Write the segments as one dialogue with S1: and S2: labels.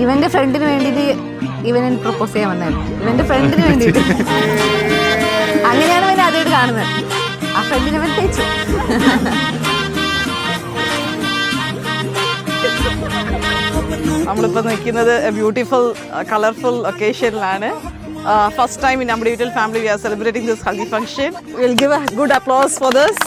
S1: ഇവന്റെ ഫ്രണ്ടിന് വേണ്ടിയിട്ട് ഇവനെ പ്രപ്പോസ് ചെയ്യാൻ വന്നായിരുന്നു. ഇവന്റെ ഫ്രണ്ടിന് വേണ്ടിയിട്ട്. അങ്ങനെയാണ് ഇവനെ ആദ്യമായിട്ട് കാണുന്നത്. ആ ഫ്രണ്ടിനെ അവൻ തേച്ചു.
S2: നമ്മളിപ്പോൾ നിൽക്കുന്നത് ബ്യൂട്ടിഫുൾ കളർഫുൾ ഒക്കേഷനിലാണ്. First time in നമ്മുടെ വീട്ടിൽ family we are celebrating this haldi function. We'll give a good applause for this.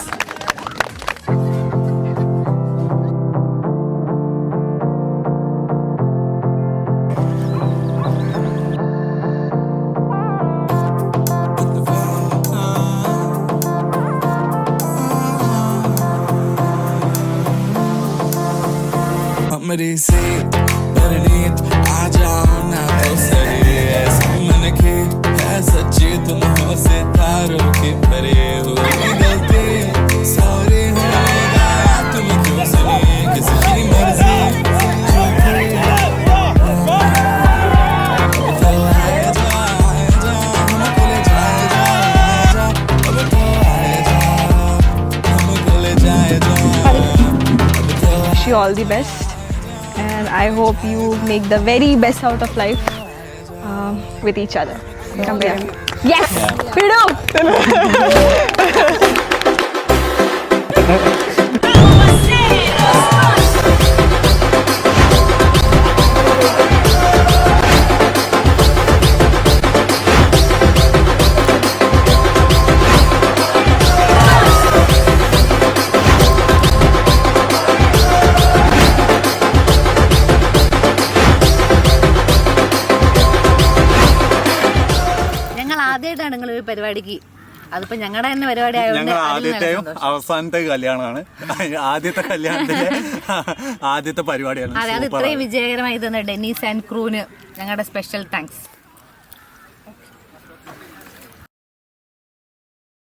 S3: सच्ची तुम हो सितारों की परे हो गलती सॉरी होगा तुम क्यों सुनी किसी की मर्जी
S4: Wish you all the best and I hope you make the very best out of life with each other. Come here. Yes! We do!
S1: ആദ്യമായിട്ടാണ് നിങ്ങളൊരു പരിപാടിക്ക്. അതിപ്പോ ഞങ്ങളുടെ തന്നെ പരിപാടി ആയതുകൊണ്ട്
S5: ആദ്യത്തെയും അവസാനത്തെ കല്യാണമാണ്. ആദ്യത്തെ കല്യാണത്തിലെ ആദ്യത്തെ പരിപാടിയാണ്.
S1: അതെ, അത് ഇത്രയും വിജയകരമായി തന്ന ഡെന്നീസ് ആൻഡ് ക്രൂവിന് ഞങ്ങളുടെ സ്പെഷ്യൽ താങ്ക്സ്.